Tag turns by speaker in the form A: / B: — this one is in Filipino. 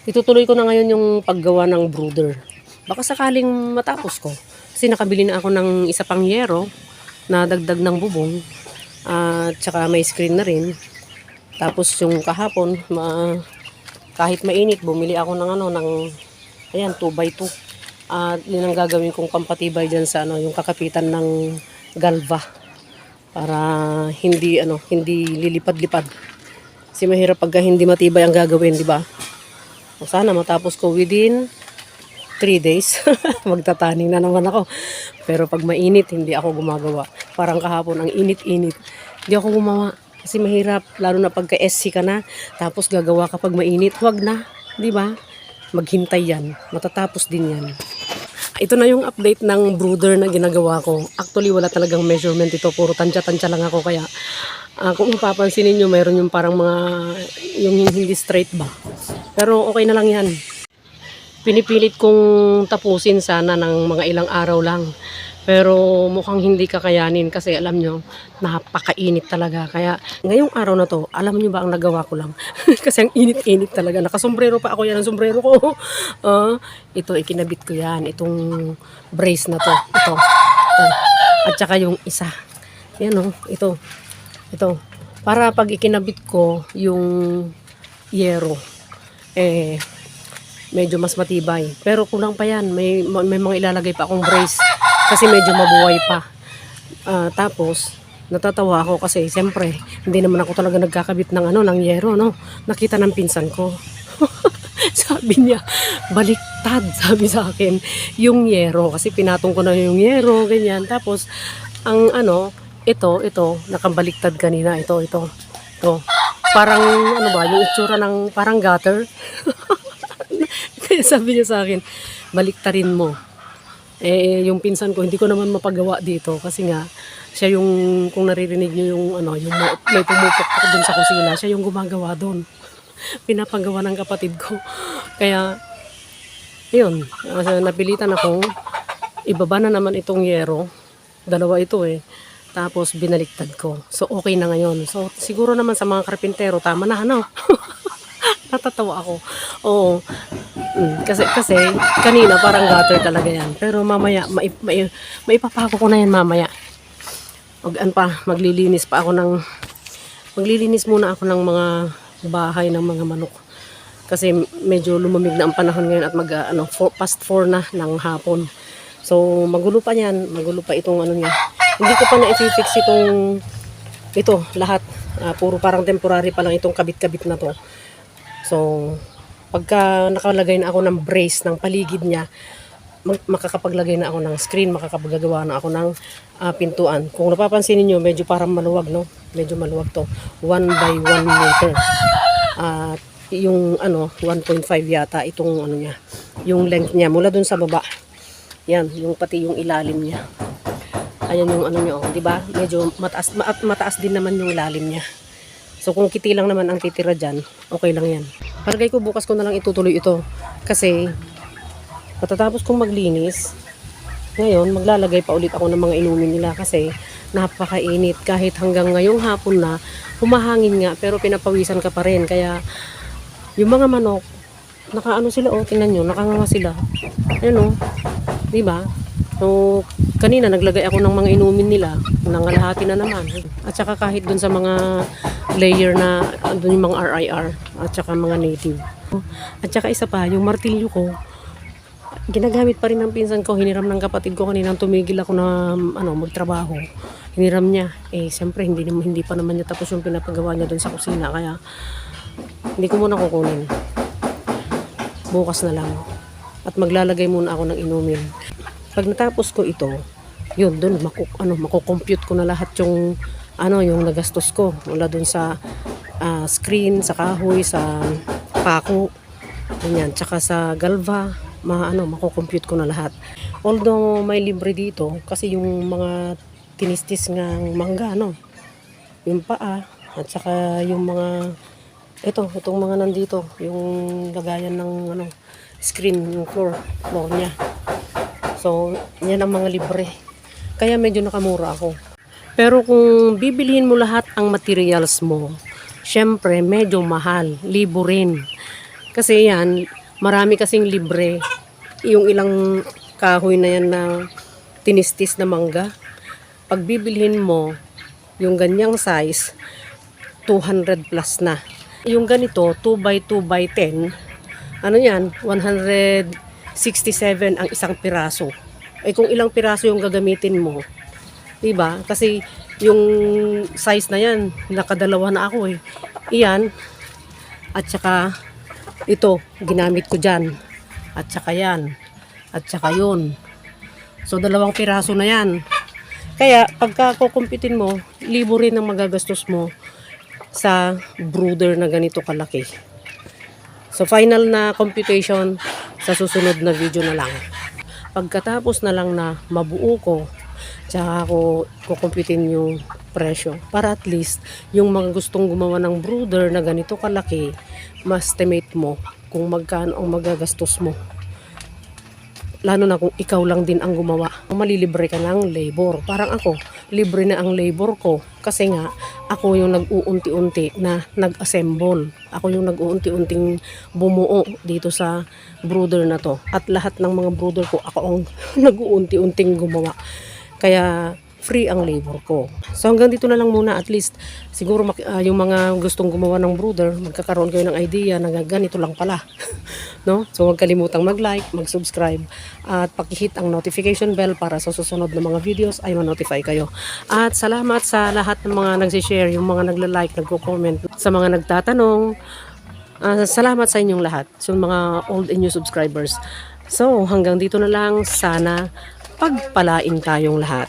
A: Itutuloy ko na ngayon yung paggawa ng brooder. Baka sakaling matapos ko. Kasi nakabili na ako ng isa pang yero na dagdag ng bubong. At saka may screen na rin. Tapos yung kahapon, kahit mainit, bumili ako ng ayan, 2x2. At yun ang gagawin kong pampatibay dyan sa yung kakapitan ng galva. Para hindi lilipad-lipad. Kasi mahirap pagka hindi matibay ang gagawin, di ba? Sana matapos ko within 3 days. Magtataning na naman ako. Pero pag mainit, hindi ako gumagawa. Parang kahapon, ang init-init. Hindi ako gumawa. Kasi mahirap, lalo na pagka SC ka na, tapos gagawa kapag mainit. Huwag na, di ba? Maghintay yan. Matatapos din yan. Ito na yung update ng brooder na ginagawa ko. Actually, wala talagang measurement ito. Puro tansya-tansya lang ako. Kaya, kung mapapansin niyo mayroon yung parang yung hindi straight ba. Pero okay na lang yan. Pinipilit kong tapusin sana ng mga ilang araw lang. Pero mukhang hindi kakayanin kasi alam nyo, napakainit talaga. Kaya ngayong araw na to, alam nyo ba ang nagawa ko lang? Kasi ang init-init talaga. Nakasombrero pa ako yan ang sombrero ko. Ito, ikinabit ko yan. Itong brace na to. Ito. At saka yung isa. Yan o, ito. Para pag ikinabit ko yung yero, medyo mas matibay. Pero kulang pa yan. May mga ilalagay pa akong brace. Kasi medyo mabuhay pa. Tapos, natatawa ako kasi siyempre, hindi naman ako talaga nagkakabit ng ng yero, no? Nakita ng pinsan ko. Sabi niya, baliktad, sabi sa akin, yung yero. Kasi pinatong ko na yung yero, ganyan. Tapos, ang ito, nakabaliktad kanina. Ito. Parang, yung itsura ng parang gutter. Kaya sabi niya sa akin, baliktarin mo. Yung pinsan ko, hindi ko naman mapagawa dito kasi nga, siya yung, kung naririnig niyo yung may pumupukpok dun sa kusina, siya yung gumagawa dun. Pinapagawa ng kapatid ko. Kaya, yun, napilitan akong ibaba na naman itong yero. Dalawa ito Tapos, binaliktad ko. So, okay na ngayon. So, siguro naman sa mga karpintero, tama na, Natatawa ako. Oo. Kasi kanina parang gutter talaga yan. Pero mamaya maipapako ko na yan mamaya. Maglilinis muna ako ng mga bahay ng mga manok. Kasi medyo lumamig na ang panahon ngayon at past 4 na ng hapon. So magulo pa itong niya. Hindi ko pa na-fix ito lahat. Puro parang temporary pa lang itong kabit-kabit na to. So, pagka nakalagay na ako ng brace ng paligid niya, makakapaglagay na ako ng screen, makakapagagawa na ako ng pintuan. Kung napapansin niyo, medyo parang maluwag, no? Medyo maluwag to. 1 by 1 meter. At yung 1.5 yata itong niya. Yung length niya mula dun sa baba. Yan, yung pati yung ilalim niya. Ayan yung niya, di ba? Medyo mataas din naman yung ilalim niya. So kung kiti lang naman ang titira dyan, okay lang yan. Palagay ko bukas ko na lang itutuloy ito. Kasi matatapos kong maglinis, ngayon maglalagay pa ulit ako ng mga inumin nila kasi napakainit. Kahit hanggang ngayong hapon na, humahangin nga pero pinapawisan ka pa rin. Kaya yung mga manok, sila tingnan nyo, nakanganga sila. Ayan diba? So, kanina naglagay ako ng mga inumin nila, nangalahati na naman. At saka kahit dun sa mga layer na dun yung mga RIR at saka mga native. At saka isa pa, yung martilyo ko, ginagamit pa rin ng pinsan ko, hiniram ng kapatid ko kanina tumigil ako na magtrabaho. Hiniram niya. Siyempre hindi pa naman niya tapos yung pinapagawa niya dun sa kusina, kaya hindi ko muna kukunin. Bukas na lang. At maglalagay muna ako ng inumin. Pag natapos ko ito, yun, doon mako-compute ko na lahat yung yung nagastos ko mula doon sa screen, sa kahoy, sa pako, ganyan, tsaka sa galva, mako-compute ko na lahat. Although may libre dito kasi yung mga tinistis ng mangga, yung paa, at saka yung mga itong mga nandito, yung lagayan ng screen, yung floor niya. So, yan ang mga libre. Kaya medyo nakamura ako. Pero kung bibilihin mo lahat ang materials mo, syempre medyo mahal, libo rin. Kasi yan, Marami kasing libre. Yung ilang kahoy na yan na tinistis na mangga. Pag bibilhin mo, yung ganyang size, 200 plus na. Yung ganito, 2x2x10, ano yan, 167 ang isang piraso. Eh kung ilang piraso yung gagamitin mo, diba? Kasi yung size na yan, nakadalawa na ako eh. Iyan, at saka ito, ginamit ko dyan. At saka yan. At saka yun. So, 2 piraso na yan. Kaya, pagka kukumpitin mo, libo rin ang magagastos mo sa brooder na ganito kalaki. So, final na computation sa susunod na video na lang. Pagkatapos na lang na mabuo ko, tsaka ako kukumpitin yung presyo. Para at least, yung mga gustong gumawa ng brooder na ganito kalaki, ma-estimate mo kung magkano ang magagastos mo. Lalo na kung ikaw lang din ang gumawa. Malilibre ka ng labor. Parang ako, libre na ang labor ko. Kasi nga, ako yung nag-uunti-unti na nag-assemble. Ako yung nag-uunti-unting bumuo dito sa brooder na to. At lahat ng mga brooder ko, ako ang nag-uunti-unting gumawa. Kaya, free ang labor ko. So hanggang dito na lang muna, at least siguro yung mga gustong gumawa ng brooder, magkakaroon kayo ng idea na ganito lang pala. No? So huwag kalimutang mag-like, mag-subscribe at paki-hit ang notification bell para sa susunod na mga videos ay ma-notify kayo. At salamat sa lahat ng mga nagsi-share, yung mga nagla-like, nagko-comment, sa mga nagtatanong. Salamat sa inyong lahat, sa mga old and new subscribers. So hanggang dito na lang, sana pagpalain tayong lahat.